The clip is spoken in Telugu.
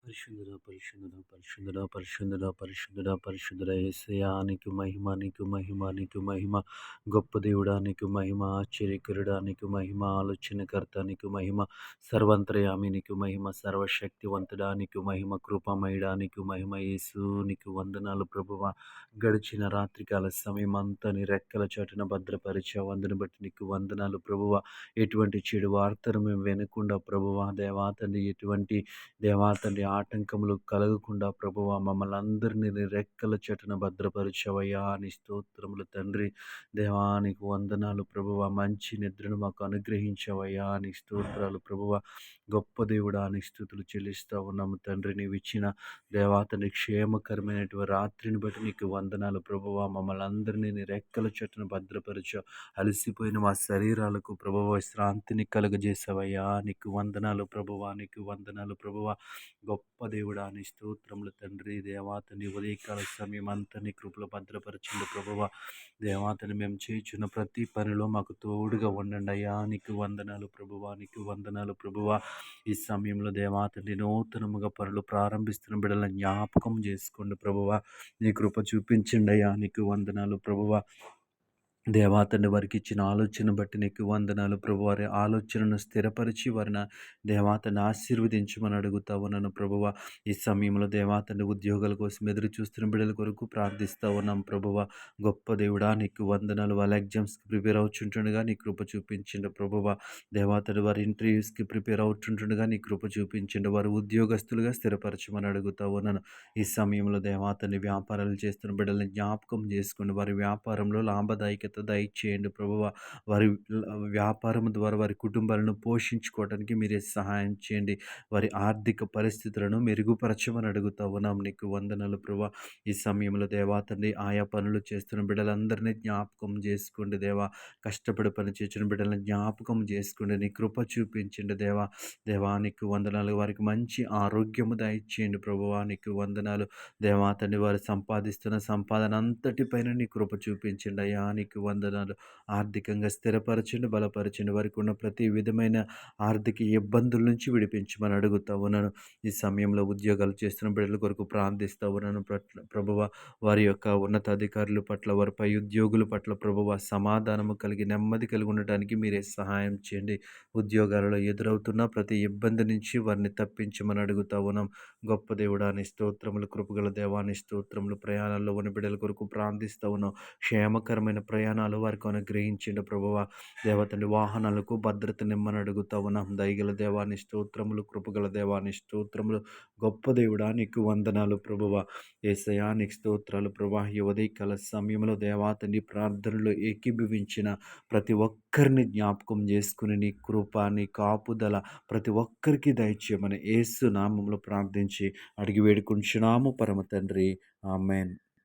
పరిశుద్ధుడా, పరిశుద్ధుడా, పరిశుద్ధుడా, పరిశుద్ధుడా, పరిశుద్ధుడా, పరిశుద్ధుడా యేసయ్యా నీకు మహిమ, నీకు మహిమ, నీకు మహిమ. గొప్ప దేవుడా నీకు మహిమ, ఆశ్చర్యకరుడా నీకు మహిమ, ఆలోచనకర్త నీకు మహిమ, సర్వంతర్యామి నీకు మహిమ, సర్వశక్తివంతుడా నీకు మహిమ, కృపామయుడా నీకు మహిమ. యేసు నీకు వందనాలు ప్రభువా. గడిచిన రాత్రికాల సమయం అంతా నీ రెక్కల చాటున భద్రపరిచావు, అందుని బట్టి నీకు వందనాలు ప్రభువా. ఎటువంటి చెడు వార్తను మేము వినకుండా ప్రభువా దేవా తండ్రి, ఎటువంటి దేవా తండ్రి ఆటంకములు కలగకుండా ప్రభువా మమ్మల్ని అందరినీ నీ రెక్కల చెట్టున భద్రపరిచవయ్యా. నీ స్తోత్రములు తండ్రి. దేవా నీకు వందనాలు ప్రభువా. మంచి నిద్రను మాకు అనుగ్రహించవయ్యా. నీ స్తోత్రాలు ప్రభువా. గొప్ప దేవుడా నీ స్తుతులు చెల్లిస్తా ఉన్నాము తండ్రి. నీవు ఇచ్చిన దేవా తండ్రి క్షేమకరమైనటువంటి రాత్రిని బట్టి నీకు వందనాలు ప్రభువా. మమ్మల్ని అందరినీ నీ రెక్కల చెట్టున భద్రపరచావు. అలసిపోయిన మా శరీరాలకు ప్రభువా విశ్రాంతిని కలుగజేసావయ్యా. నీకు వందనాలు ప్రభువా. నీకు వందనాలు ప్రభువా. గొప్ప దేవుడా నీ స్తోత్రములు తండ్రి. దేవాతని ఉదయకాల సమయం అంతా నీ కృపలో భద్రపరచండి ప్రభువా. దేవాతని మేము చేయుచున్న ప్రతి పనిలో మాకు తోడుగా ఉండండి అయ్యా. నీకు వందనాలు ప్రభువా. నీకు వందనాలు ప్రభువా. ఈ సమయంలో దేవాతని నూతనముగా పనులు ప్రారంభిస్తున్న బిడ్డలను జ్ఞాపకం చేసుకోండి ప్రభువా. నీ కృప చూపించండి అయ్యా. నీకు వందనాలు ప్రభువా. దేవా తండ్రి వారికి ఇచ్చిన ఆలోచన బట్టి నీకు వందనాలు ప్రభు. వారి ఆలోచనను స్థిరపరిచి వారిని దేవా తండ్రి ఆశీర్వదించమని అడుగుతా ఉన్నాను ప్రభువ. ఈ సమయంలో దేవా తండ్రి ఉద్యోగాల కోసం ఎదురు చూస్తున్న బిడ్డల కొరకు ప్రార్థిస్తూ ఉన్నాం ప్రభువ. గొప్ప దేవుడా నీకు వందనాలు. వాళ్ళ ఎగ్జామ్స్కి ప్రిపేర్ అవుతుంటుండగా నీ కృప చూపించండి ప్రభువ. దేవా తండ్రి వారి ఇంటర్వ్యూస్కి ప్రిపేర్ అవుతుంటుండగా నీ కృప చూపించండి. వారు ఉద్యోగస్తులుగా స్థిరపరచమని అడుగుతా ఉన్నాను. ఈ సమయంలో దేవా తండ్రి వ్యాపారాలు చేస్తున్న బిడ్డల్ని జ్ఞాపకం చేసుకోండి. వారి వ్యాపారంలో లాభదాయకత దయచేయండి ప్రభువ. వారి వ్యాపారం ద్వారా వారి కుటుంబాలను పోషించుకోవడానికి మీరే సహాయం చేయండి. వారి ఆర్థిక పరిస్థితులను మెరుగుపరచమని అడుగుతా ఉన్నాం. నీకు వందనాలు ప్రభువ. ఈ సమయంలో దేవా తండ్రి ఆయా పనులు చేస్తున్న బిడ్డలందరినీ జ్ఞాపకం చేసుకోండి దేవా. కష్టపడి పని చేసిన బిడ్డలను జ్ఞాపకం చేసుకోండి. నీ కృప చూపించండి దేవా. దేవా నీకు వందనాలు. వారికి మంచి ఆరోగ్యము దయచేయండి ప్రభువా. నీకు వందనాలు దేవా తండ్రి. వారు సంపాదిస్తున్న సంపాదన అంతటిపైన నీ కృప చూపించండి అయ్యా. నీకు వందనాలు. ఆర్థికంగా స్థిరపరచండి, బలపరచండి. వారికి ఉన్న ప్రతి విధమైన ఆర్థిక ఇబ్బందుల నుంచి విడిపించమని అడుగుతా ఉన్నాను. ఈ సమయంలో ఉద్యోగాలు చేస్తున్న బిడ్డల కొరకు ప్రార్థిస్తూ ఉన్నాను ప్రభువ. వారి యొక్క ఉన్నతాధికారుల పట్ల, వారి పై ఉద్యోగుల పట్ల ప్రభువ సమాధానము కలిగి నెమ్మది కలిగి ఉండటానికి మీరే సహాయం చేయండి. ఉద్యోగాలలో ఎదురవుతున్న ప్రతి ఇబ్బంది నుంచి వారిని తప్పించమని అడుగుతా ఉన్నాం. గొప్ప దేవుడాని స్తోత్రములు, కృపగల దేవాని స్తోత్రములు. ప్రయాణాల్లో ఉన్న బిడ్డల కొరకు ప్రార్థిస్తూ ఉన్నాం. క్షేమకరమైన ప్రయాణాలు వారికి అనుగ్రహించండి ప్రభువ. దేవతండి వాహనాలకు భద్రత నిమ్మని అడుగుతా ఉన్నాం. దయగల దేవాని స్తోత్రములు, కృపగల దేవాని స్తోత్రములు. గొప్ప దేవుడా నీకు వందనాలు ప్రభువ. యేసయ్యా నీకు స్తోత్రాలు ప్రభా. ఈ ఉదయకాల సమయంలో దేవాతండి ప్రార్థనలో ఏకీభవించిన ప్రతి ఒక్కరిని జ్ఞాపకం చేసుకుని నీ కృప, నీ కాపుదల ప్రతి ఒక్కరికి దయచేయమని యేసు నామములో ప్రార్థించి అడిగి వేడుకుంటున్నాము పరమ తండ్రి. ఆమేన్.